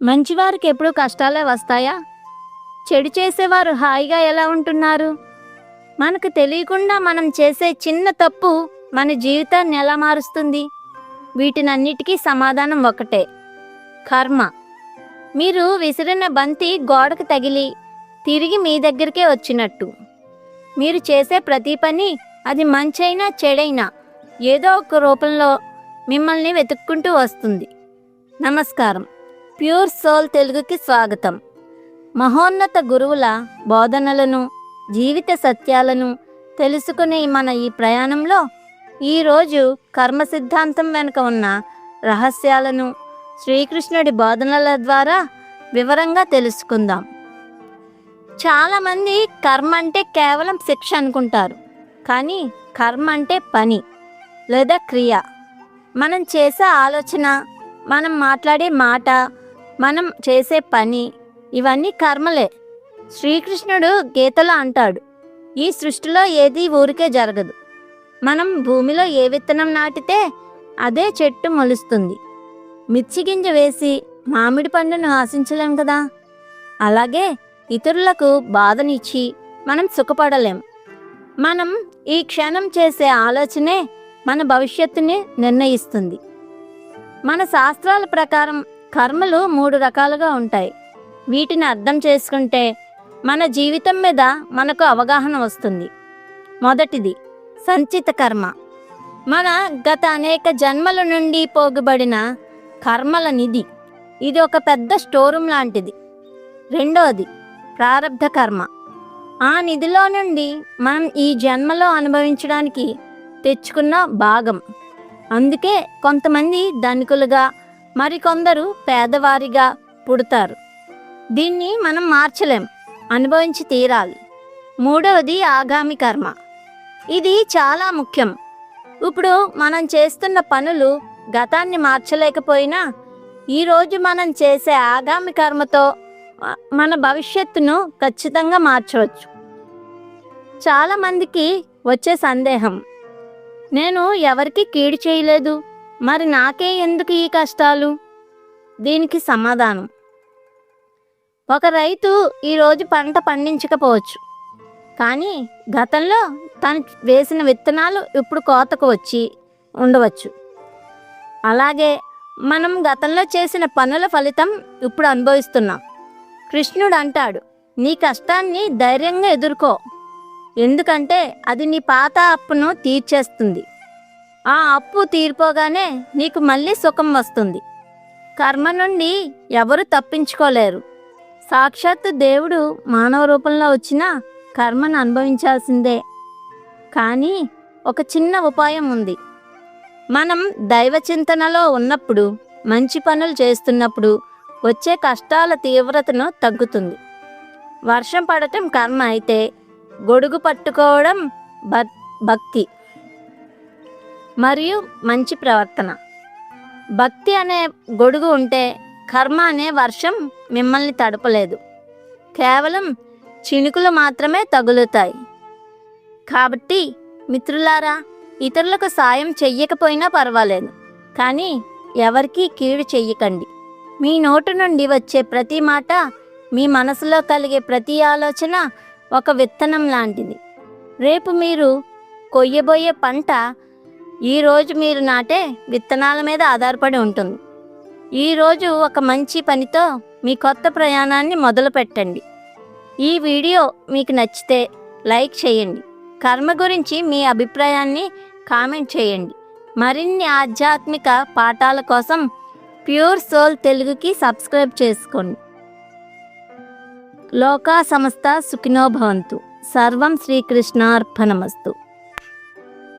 మంచివారికి ఎప్పుడూ కష్టాలే వస్తాయా? చెడు చేసేవారు హాయిగా ఎలా ఉంటున్నారు? మనకు తెలియకుండా మనం చేసే చిన్న తప్పు మన జీవితాన్ని ఎలా మారుస్తుంది? వీటినన్నిటికీ సమాధానం ఒకటే: కర్మ. మీరు విసిరిన బంతి గోడకు తగిలి తిరిగి మీ దగ్గరికే వచ్చినట్టు. మీరు చేసే ప్రతి పని, అది మంచైనా చెడైనా, ఏదో ఒక రూపంలో మిమ్మల్ని వెతుక్కుంటూ వస్తుంది. నమస్కారం. ప్యూర్ సోల్ తెలుగుకి స్వాగతం. మహోన్నత గురువుల బోధనలను, జీవిత సత్యాలను తెలుసుకునే మన ఈ ప్రయాణంలో ఈరోజు కర్మ సిద్ధాంతం వెనుక ఉన్న రహస్యాలను శ్రీకృష్ణుడి బోధనల ద్వారా వివరంగా తెలుసుకుందాం. చాలామంది కర్మ అంటే కేవలం శిక్ష అనుకుంటారు. కానీ కర్మ అంటే పని లేదా క్రియ. మనం చేసే ఆలోచన, మనం మాట్లాడే మాట, మనం చేసే పని, ఇవన్నీ కర్మలే. శ్రీకృష్ణుడు గీతలో అంటాడు, ఈ సృష్టిలో ఏది ఊరికే జరగదు. మనం భూమిలో ఏ విత్తనం నాటితే అదే చెట్టు మొలుస్తుంది. మిర్చి గింజ వేసి మామిడి పండును ఆశించలేం కదా. అలాగే ఇతరులకు బాధనిచ్చి మనం సుఖపడలేం. మనం ఈ క్షణం చేసే ఆలోచనే మన భవిష్యత్తుని నిర్ణయిస్తుంది. మన శాస్త్రాల ప్రకారం కర్మలు 3 రకాలుగా ఉంటాయి. వీటిని అర్థం చేసుకుంటే మన జీవితం మీద మనకు అవగాహన వస్తుంది. మొదటిది సంచిత కర్మ. మన గత అనేక జన్మల నుండి పోగుబడిన కర్మల నిధి. ఇది ఒక పెద్ద స్టోరూమ్ లాంటిది. రెండోది ప్రారబ్ధ కర్మ. ఆ నిధిలో నుండి మనం ఈ జన్మలో అనుభవించడానికి తెచ్చుకున్న భాగం. అందుకే కొంతమంది ధనికులుగా, మరికొందరు పేదవారిగా పుడతారు. దీన్ని మనం మార్చలేం, అనుభవించి తీరాలి. మూడవది ఆగామి కర్మ. ఇది చాలా ముఖ్యం. ఇప్పుడు మనం చేస్తున్న పనులు గతాన్ని మార్చలేకపోయినా ఈరోజు మనం చేసే ఆగామి కర్మతో మన భవిష్యత్తును ఖచ్చితంగా మార్చవచ్చు. చాలామందికి వచ్చే సందేహం, నేను ఎవరికి కీడు చేయలేదు, మరి నాకే ఎందుకు ఈ కష్టాలు? దీనికి సమాధానం: ఒక రైతు ఈరోజు పంట పండించకపోవచ్చు, కానీ గతంలో తను వేసిన విత్తనాలు ఇప్పుడు కోతకు వచ్చి ఉండవచ్చు. అలాగే మనం గతంలో చేసిన పనుల ఫలితం ఇప్పుడు అనుభవిస్తున్నాం. కృష్ణుడు అంటాడు, నీ కష్టాన్ని ధైర్యంగా ఎదుర్కో, ఎందుకంటే అది నీ పాత అప్పును తీర్చేస్తుంది. ఆ అప్పు తీరిపోగానే నీకు మళ్ళీ సుఖం వస్తుంది. కర్మ నుండి ఎవరు తప్పించుకోలేరు. సాక్షాత్తు దేవుడు మానవ రూపంలో వచ్చినా కర్మను అనుభవించాల్సిందే. కానీ ఒక చిన్న ఉపాయం ఉంది. మనం దైవ చింతనలో ఉన్నప్పుడు, మంచి పనులు చేస్తున్నప్పుడు వచ్చే కష్టాల తీవ్రతను తగ్గుతుంది. వర్షం పడటం కర్మ అయితే గొడుగు పట్టుకోవడం భక్తి మరియు మంచి ప్రవర్తన. భక్తి అనే గొడుగు ఉంటే కర్మ అనే వర్షం మిమ్మల్ని తడపలేదు. కేవలం చినుకులు మాత్రమే తగులుతాయి. కాబట్టి మిత్రులారా, ఇతరులకు సాయం చెయ్యకపోయినా పర్వాలేదు, కానీ ఎవరికీ కీడు చెయ్యకండి. మీ నోటి నుండి వచ్చే ప్రతి మాట, మీ మనసులో కలిగే ప్రతి ఆలోచన ఒక విత్తనం లాంటిది. రేపు మీరు కొయ్యబోయే పంట ఈరోజు మీరు నాటే విత్తనాల మీద ఆధారపడి ఉంటుంది. ఈరోజు ఒక మంచి పనితో మీ కొత్త ప్రయాణాన్ని మొదలు పెట్టండి. ఈ వీడియో మీకు నచ్చితే లైక్ చేయండి. కర్మ గురించి మీ అభిప్రాయాన్ని కామెంట్ చేయండి. మరిన్ని ఆధ్యాత్మిక పాఠాల కోసం ప్యూర్ సోల్ తెలుగుకి సబ్స్క్రైబ్ చేసుకోండి. లోకా సమస్త సుఖినో భవంతు. సర్వం శ్రీకృష్ణార్పణమస్తు.